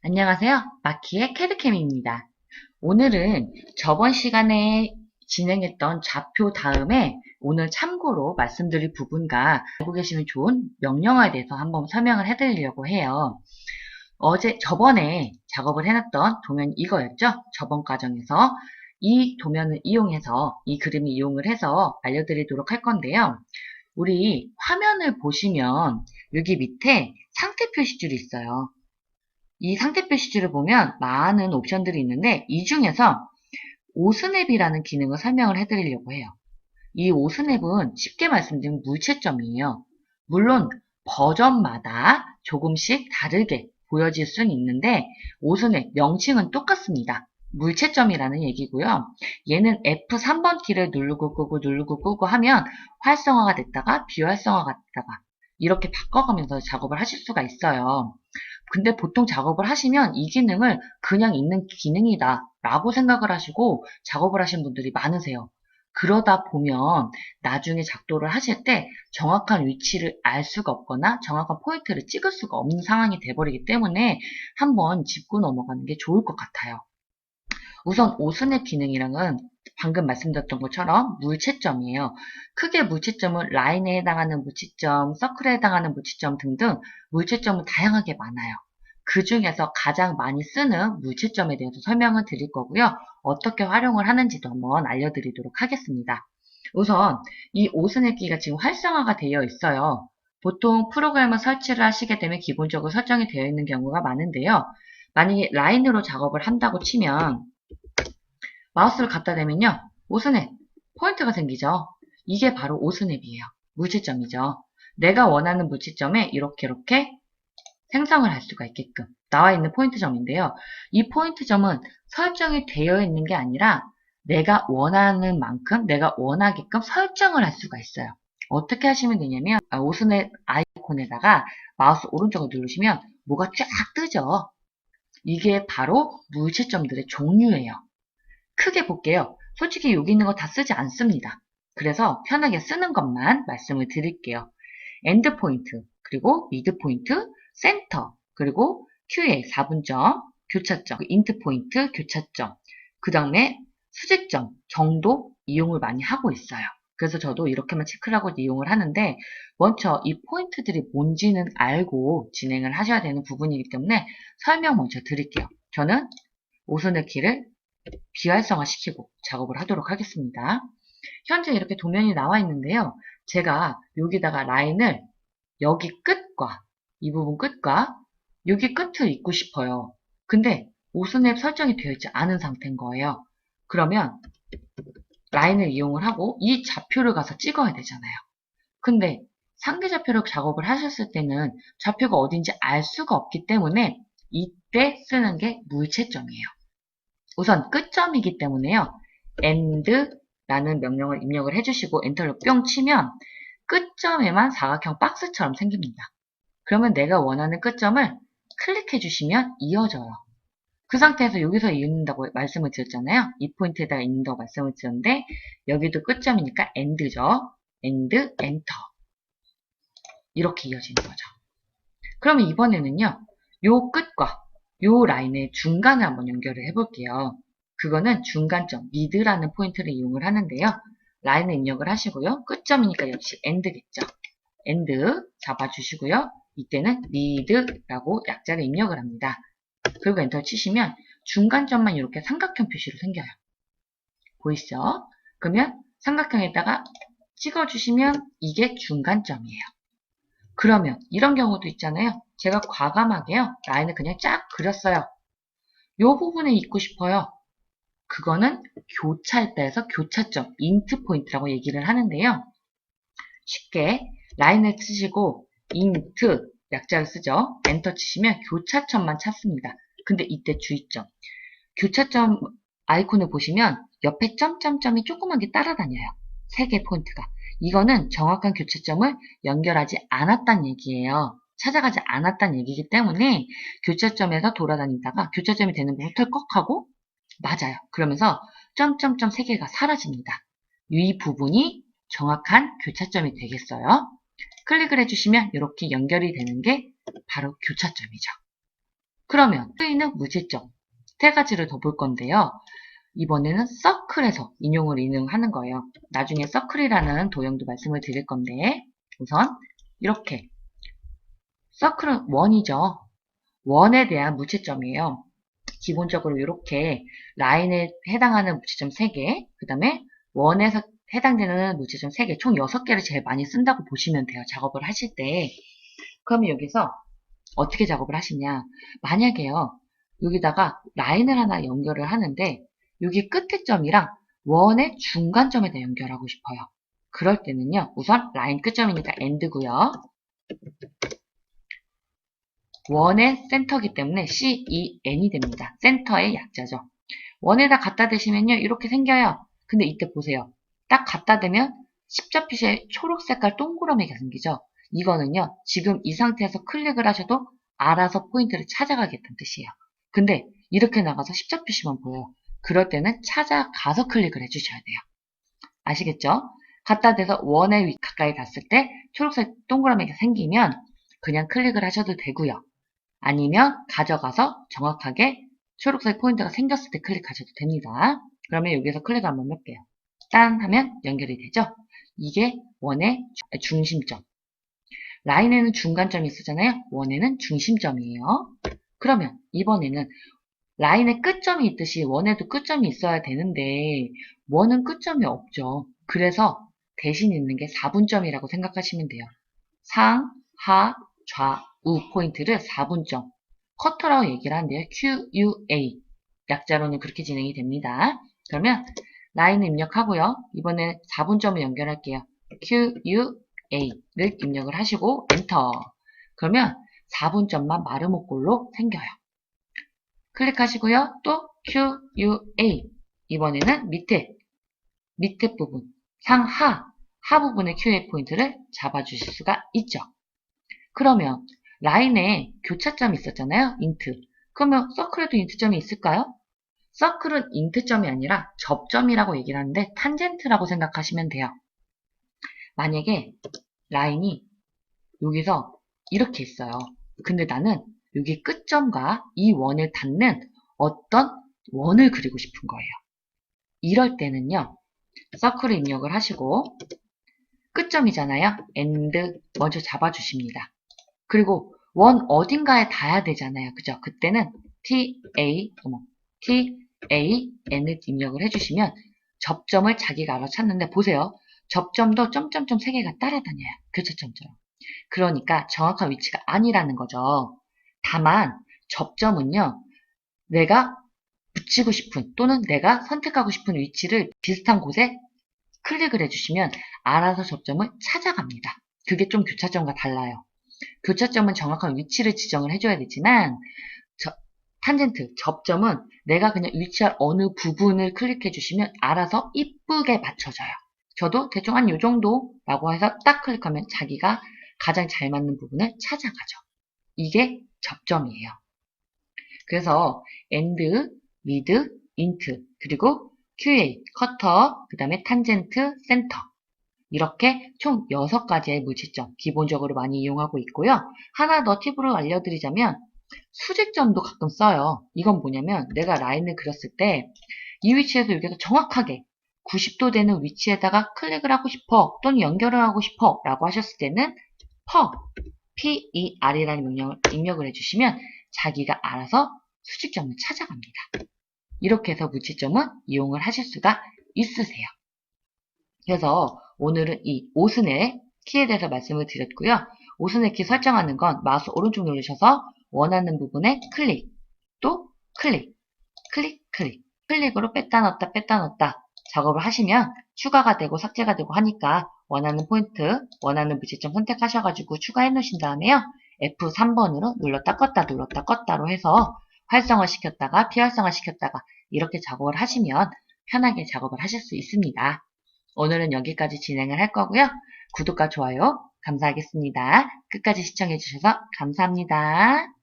안녕하세요. 마키의 캐드캠입니다. 오늘은 저번 시간에 진행했던 좌표 다음에 오늘 참고로 말씀드릴 부분과 알고 계시면 좋은 명령어에 대해서 한번 설명을 해드리려고 해요. 저번에 작업을 해놨던 도면이 이거였죠? 저번 과정에서 이 도면을 이용해서 이 그림을 이용을 해서 알려드리도록 할 건데요. 우리 화면을 보시면 여기 밑에 상태 표시줄이 있어요. 이 상태 표시줄을 보면 많은 옵션들이 있는데 이 중에서 오스냅이라는 기능을 설명을 해드리려고 해요. 이 오스냅은 쉽게 말씀드리면 물채점이에요. 물론 버전마다 조금씩 다르게 보여질 수는 있는데 오스냅 명칭은 똑같습니다. 물채점이라는 얘기고요. 얘는 F3번 키를 누르고 끄고 하면 활성화가 됐다가 비활성화가 됐다가 이렇게 바꿔가면서 작업을 하실 수가 있어요. 근데 보통 작업을 하시면 이 기능을 그냥 있는 기능이다 라고 생각을 하시고 작업을 하시는 분들이 많으세요. 그러다 보면 나중에 작도를 하실 때 정확한 위치를 알 수가 없거나 정확한 포인트를 찍을 수가 없는 상황이 돼버리기 때문에 한번 짚고 넘어가는 게 좋을 것 같아요. 우선 오스냅 기능이랑은 방금 말씀드렸던 것처럼 물채점이에요. 크게 물채점은 라인에 해당하는 물채점, 서클에 해당하는 물채점 등등 물채점은 다양하게 많아요. 그 중에서 가장 많이 쓰는 물채점에 대해서 설명을 드릴 거고요. 어떻게 활용을 하는지도 한번 알려드리도록 하겠습니다. 우선 이 오스냅기가 지금 활성화가 되어 있어요. 보통 프로그램을 설치를 하시게 되면 기본적으로 설정이 되어 있는 경우가 많은데요. 만약에 라인으로 작업을 한다고 치면 마우스를 갖다 대면요. 오스냅, 포인트가 생기죠. 이게 바로 오스냅이에요. 물치점이죠. 내가 원하는 물치점에 이렇게 생성을 할 수가 있게끔 나와 있는 포인트점인데요. 이 포인트점은 설정이 되어 있는 게 아니라 내가 원하는 만큼 내가 원하게끔 설정을 할 수가 있어요. 어떻게 하시면 되냐면 오스냅 아이콘에다가 마우스 오른쪽을 누르시면 뭐가 쫙 뜨죠. 이게 바로 물체점들의 종류예요. 크게 볼게요. 솔직히 여기 있는 거 다 쓰지 않습니다. 그래서 편하게 쓰는 것만 말씀을 드릴게요. 엔드 포인트, 그리고 미드 포인트, 센터, 그리고 QA 4분점, 교차점, 인트 포인트, 교차점, 그 다음에 수직점 정도 이용을 많이 하고 있어요. 그래서 저도 이렇게만 체크를 하고 이용을 하는데 먼저 이 포인트들이 뭔지는 알고 진행을 하셔야 되는 부분이기 때문에 설명 먼저 드릴게요. 저는 오선의 키를 비활성화시키고 작업을 하도록 하겠습니다. 현재 이렇게 도면이 나와 있는데요. 제가 여기다가 라인을 여기 끝과 이 부분 끝과 여기 끝을 잇고 싶어요. 근데 오스냅 설정이 되어 있지 않은 상태인 거예요. 그러면 라인을 이용을 하고 이 좌표를 가서 찍어야 되잖아요. 근데 상대 좌표로 작업을 하셨을 때는 좌표가 어딘지 알 수가 없기 때문에 이때 쓰는 게 물체점이에요. 우선 끝점이기 때문에요. end라는 명령을 입력을 해주시고 엔터를 뿅 치면 끝점에만 사각형 박스처럼 생깁니다. 그러면 내가 원하는 끝점을 클릭해 주시면 이어져요. 그 상태에서 여기서 읽는다고 말씀을 드렸잖아요. 이 포인트에다가 읽는다고 말씀을 드렸는데 여기도 끝점이니까 end죠. end, enter 이렇게 이어지는 거죠. 그러면 이번에는요. 요 끝과 요 라인의 중간을 한번 연결을 해볼게요. 그거는 중간점, 미드라는 포인트를 이용을 하는데요. 라인을 입력을 하시고요. 끝점이니까 역시 end겠죠. end 잡아주시고요. 이때는 mid라고 약자를 입력을 합니다. 그리고 엔터 치시면 중간점만 이렇게 삼각형 표시로 생겨요. 보이시죠? 그러면 삼각형에다가 찍어주시면 이게 중간점이에요. 그러면 이런 경우도 있잖아요. 제가 과감하게요. 라인을 그냥 쫙 그렸어요. 이 부분에 있고 싶어요. 그거는 교차에서 교차점, 인트 포인트라고 얘기를 하는데요. 쉽게 라인을 치시고 인트 약자를 쓰죠. 엔터 치시면 교차점만 찾습니다. 근데 이때 주의점. 교차점 아이콘을 보시면 옆에 점점점이 조그맣게 따라다녀요. 3개 포인트가. 이거는 정확한 교차점을 연결하지 않았다는 얘기예요. 찾아가지 않았다는 얘기이기 때문에 교차점에서 돌아다니다가 교차점이 되는 부분 털컥하고 맞아요. 그러면서 점점점 3개가 사라집니다. 이 부분이 정확한 교차점이 되겠어요. 클릭을 해주시면 이렇게 연결이 되는 게 바로 교차점이죠. 그러면 트이는 무채점 세 가지를 더 볼 건데요. 이번에는 서클에서 인용을 인용하는 거예요. 나중에 서클이라는 도형도 말씀을 드릴 건데 우선 이렇게 서클은 원이죠. 원에 대한 무채점이에요. 기본적으로 이렇게 라인에 해당하는 무채점 3개, 그 다음에 원에서 해당되는 무채점 3개, 총 6개를 제일 많이 쓴다고 보시면 돼요. 작업을 하실 때. 그러면 여기서 어떻게 작업을 하시냐. 만약에요. 여기다가 라인을 하나 연결을 하는데 여기 끝에 점이랑 원의 중간점에다 연결하고 싶어요. 그럴 때는요. 우선 라인 끝점이니까 end고요. 원의 센터이기 때문에 CEN이 됩니다. 센터의 약자죠. 원에다 갖다 대시면요. 이렇게 생겨요. 근데 이때 보세요. 딱 갖다 대면 십자핏에 초록 색깔 동그라미가 생기죠. 이거는요. 지금 이 상태에서 클릭을 하셔도 알아서 포인트를 찾아가겠다는 뜻이에요. 근데 이렇게 나가서 십자핏이만 보여요. 그럴 때는 찾아가서 클릭을 해주셔야 돼요. 아시겠죠? 갖다 대서 원에 가까이 갔을 때 초록색 동그라미가 생기면 그냥 클릭을 하셔도 되고요. 아니면 가져가서 정확하게 초록색 포인트가 생겼을 때 클릭하셔도 됩니다. 그러면 여기서 클릭 한번 해볼게요. 딴 하면 연결이 되죠? 이게 원의 중심점. 라인에는 중간점이 있었잖아요. 원에는 중심점이에요. 그러면 이번에는 라인에 끝점이 있듯이 원에도 끝점이 있어야 되는데 원은 끝점이 없죠. 그래서 대신 있는 게 4분점이라고 생각하시면 돼요. 상, 하, 좌, 우 포인트를 4분점. 커터라고 얘기를 하는데요. QUA. 약자로는 그렇게 진행이 됩니다. 그러면 라인을 입력하고요. 이번에 4분점을 연결할게요. QUA를 입력을 하시고 엔터. 그러면 4분점만 마르모꼴로 생겨요. 클릭하시고요. 또 QUA. 이번에는 밑에 부분 상하 부분의 QA 포인트를 잡아주실 수가 있죠. 그러면 라인에 교차점이 있었잖아요. 인트. 그러면 서클에도 인트점이 있을까요? 서클은 인트점이 아니라 접점이라고 얘기를 하는데 탄젠트라고 생각하시면 돼요. 만약에 라인이 여기서 이렇게 있어요. 근데 나는 여기 끝점과 이 원을 닿는 어떤 원을 그리고 싶은 거예요. 이럴 때는요. 서클을 입력을 하시고 끝점이잖아요. end 먼저 잡아주십니다. 그리고 원 어딘가에 닿아야 되잖아요. 그죠? 그때는 TAN을 입력을 해주시면 접점을 자기가 알아 찾는데 보세요. 접점도 점점점 3개가 따라다녀요. 교차점처럼. 그러니까 정확한 위치가 아니라는 거죠. 다만 접점은요. 내가 붙이고 싶은 또는 내가 선택하고 싶은 위치를 비슷한 곳에 클릭을 해주시면 알아서 접점을 찾아갑니다. 그게 좀 교차점과 달라요. 교차점은 정확한 위치를 지정을 해줘야 되지만 탄젠트, 접점은 내가 그냥 위치할 어느 부분을 클릭해 주시면 알아서 이쁘게 맞춰져요. 저도 대충 한 요 정도라고 해서 딱 클릭하면 자기가 가장 잘 맞는 부분을 찾아가죠. 이게 접점이에요. 그래서 end, mid, int, 그리고 QA, 커터, 그 다음에 탄젠트, 센터 이렇게 총 6가지의 무채점 기본적으로 많이 이용하고 있고요. 하나 더 팁으로 알려드리자면 수직점도 가끔 써요. 이건 뭐냐면 내가 라인을 그렸을 때 이 위치에서 여기서 정확하게 90도 되는 위치에다가 클릭을 하고 싶어 또는 연결을 하고 싶어 라고 하셨을 때는 PER이라는 명령을 입력을 해주시면 자기가 알아서 수직점을 찾아갑니다. 이렇게 해서 무채점은 이용을 하실 수가 있으세요. 그래서 오늘은 이 오스넷 키에 대해서 말씀을 드렸고요. 오스넷 키 설정하는 건 마우스 오른쪽 누르셔서 원하는 부분에 클릭, 또 클릭, 클릭, 클릭, 클릭으로 뺐다 넣었다 작업을 하시면 추가가 되고 삭제가 되고 하니까 원하는 포인트, 원하는 무채점 선택하셔가지고 추가해 놓으신 다음에요. F3번으로 눌렀다 껐다로 해서 활성화 시켰다가 비활성화 시켰다가 이렇게 작업을 하시면 편하게 작업을 하실 수 있습니다. 오늘은 여기까지 진행을 할 거고요. 구독과 좋아요 감사하겠습니다. 끝까지 시청해주셔서 감사합니다.